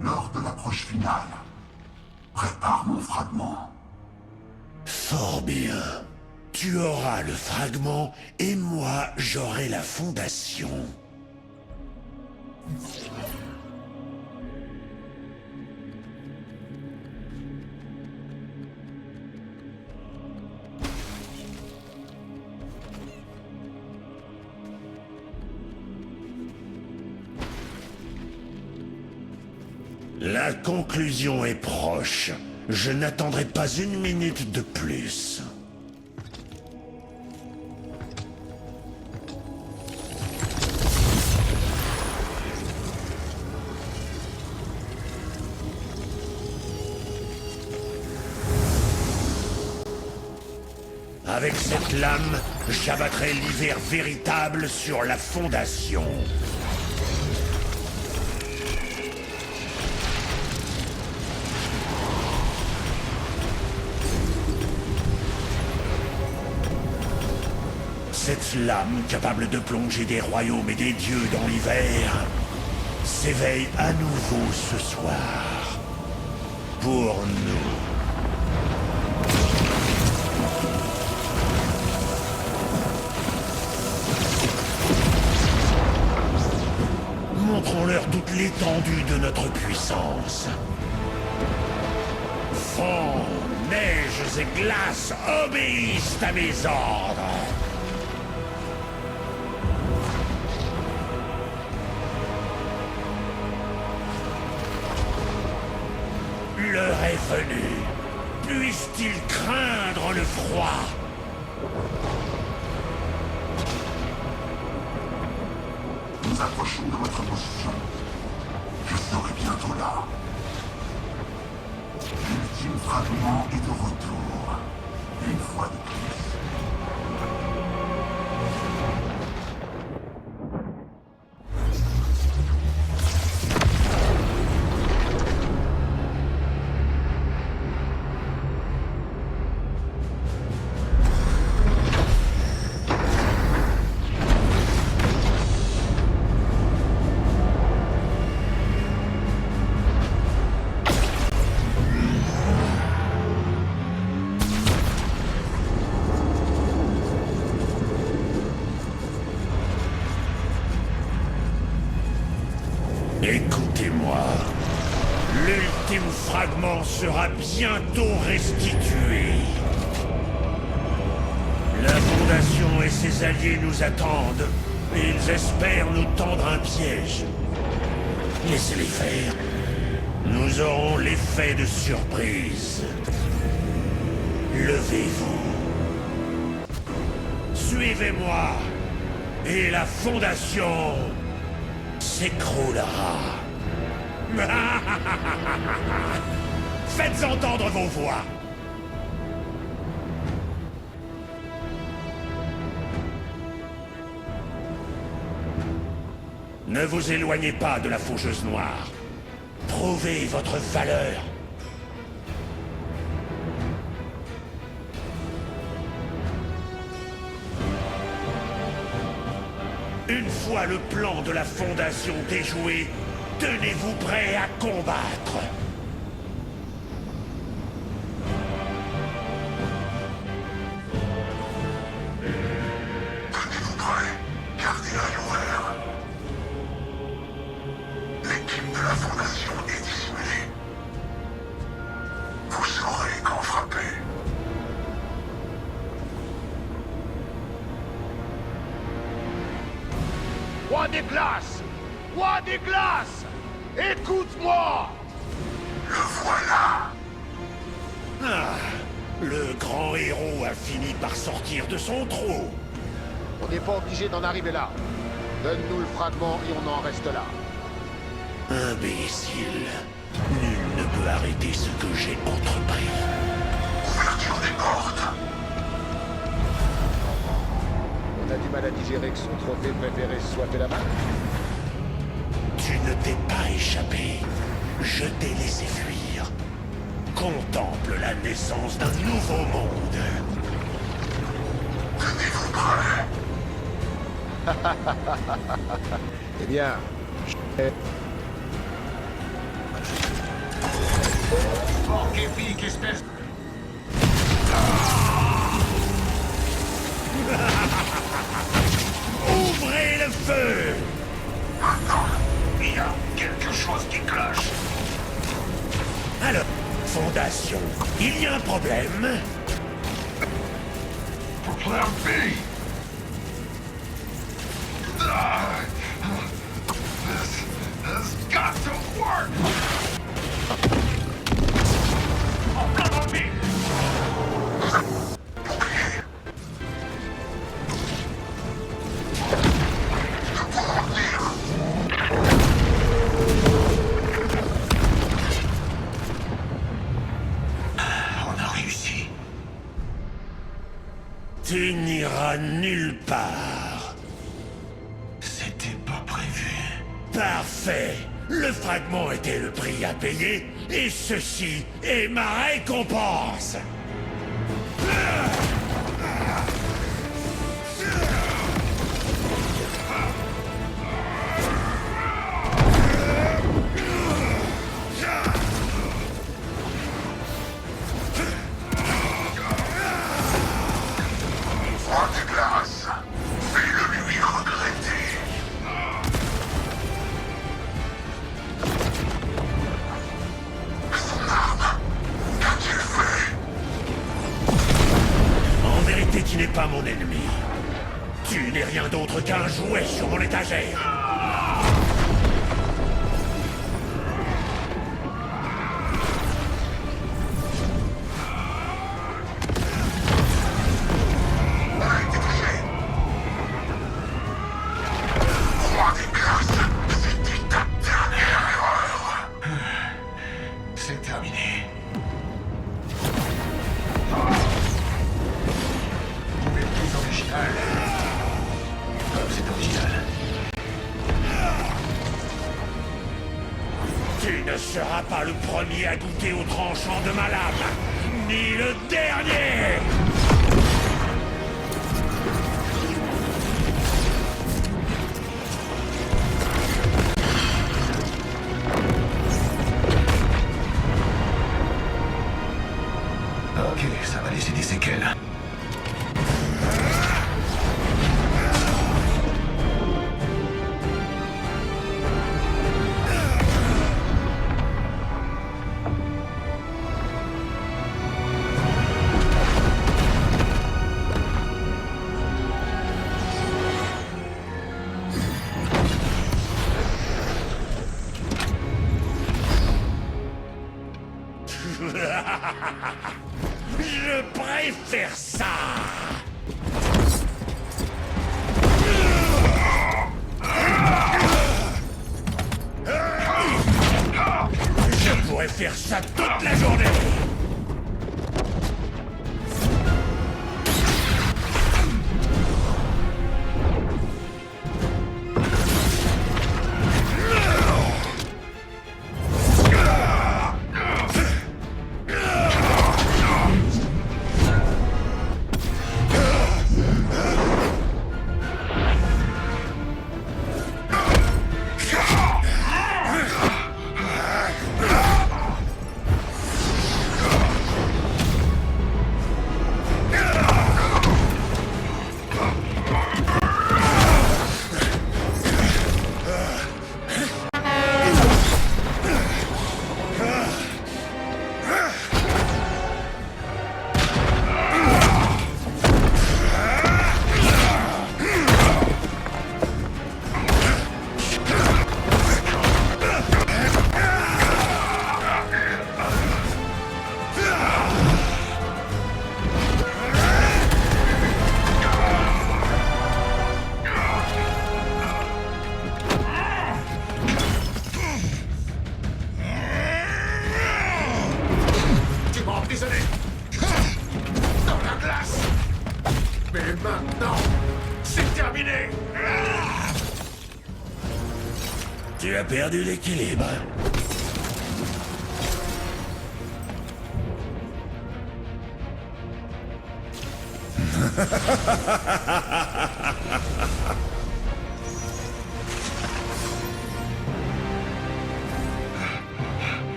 Lors de l'approche finale, prépare mon fragment. Fort bien. Tu auras le fragment et moi j'aurai la fondation. La conclusion est proche. Je n'attendrai pas une minute de plus. Avec cette lame, j'abattrai l'hiver véritable sur la fondation. Cette lame, capable de plonger des royaumes et des dieux dans l'hiver, s'éveille à nouveau ce soir. Pour nous. Montrons-leur toute l'étendue de notre puissance. Vent, neiges et glaces obéissent à mes ordres. L'heure est venue. Puissent-ils craindre le froid? Nous approchons de votre position. Je serai bientôt là. L'ultime fragment est de retour. Une fois de plus. Écoutez-moi. L'ultime fragment sera bientôt restitué. La Fondation et ses alliés nous attendent. Et ils espèrent nous tendre un piège. Laissez-les faire. Nous aurons l'effet de surprise. Levez-vous. Suivez-moi. Et la Fondation s'écroulera. Faites entendre vos voix. Ne vous éloignez pas de la faucheuse noire. Prouvez votre valeur. Une fois le plan de la Fondation déjoué, tenez-vous prêts à combattre. Tenez-vous prêts. Gardez l'œil ouvert. L'équipe de la Fondation est dissimulée. Vous saurez quand frapper. Roi des glaces! Roi des glaces! Écoute-moi! Le voilà. Ah, le grand héros a fini par sortir de son trou. On n'est pas obligé d'en arriver là. Donne-nous le fragment et on en reste là. Imbécile. Nul ne peut arrêter ce que j'ai entrepris. Ouverture des portes. On a du mal à digérer que son trophée préféré se soit fait la main. Tu ne t'es pas échappé. Je t'ai laissé fuir. Contemple la naissance d'un nouveau monde. Tenez-vous prêts. Eh bien, Porc épique, espèce... Ouvrez le feu! Il y a quelque chose qui cloche. Alors, Fondation, il y a un problème? Plan B. This has got to work. Plan B. On a réussi. Tu n'iras nulle part. C'était pas prévu. Parfait. Le fragment était le prix à payer, et ceci est ma récompense. Froid de glace. Fais-le lui regretter. Son arme. Qu'as-tu fait? En vérité, tu n'es pas mon ennemi. Tu n'es rien d'autre qu'un jouet sur mon étagère. On a été touché. Froid des glaces. C'était ta dernière erreur. C'est terminé. Vous êtes plus original. Comme c'est original. Tu ne seras pas le premier à goûter au tranchant de ma lame, ni le dernier. Ok, ça va laisser des séquelles. Je préfère ça. Je pourrais faire ça toute la journée. Maintenant, c'est terminé. Tu as perdu l'équilibre.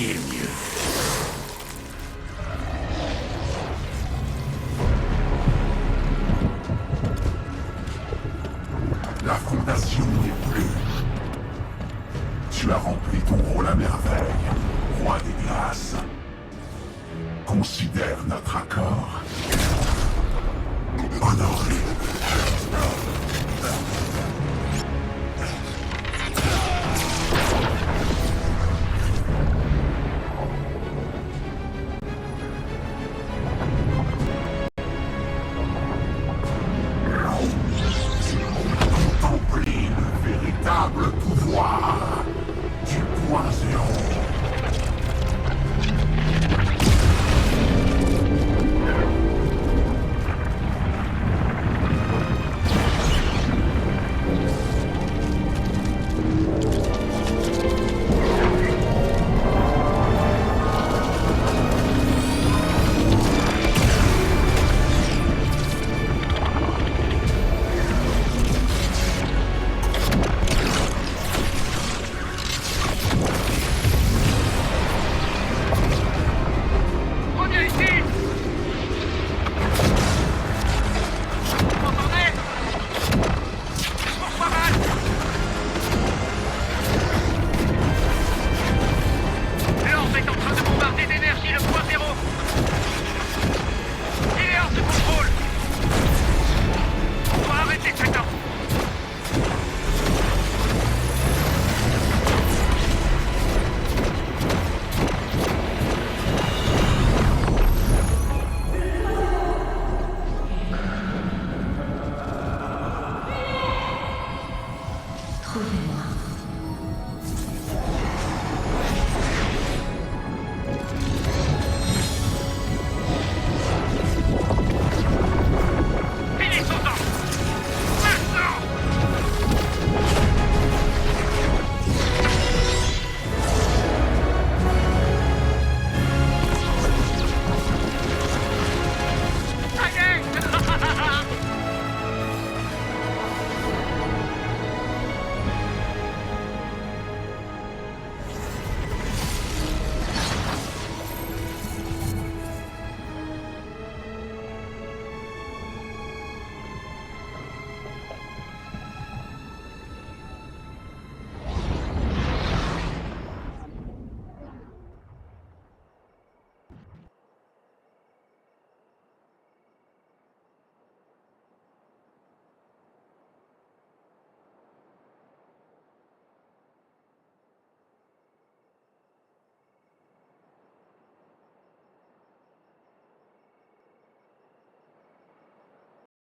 qui est mieux. La fondation n'est plus. Tu as rempli ton rôle à merveille, roi des glaces. Considère notre accord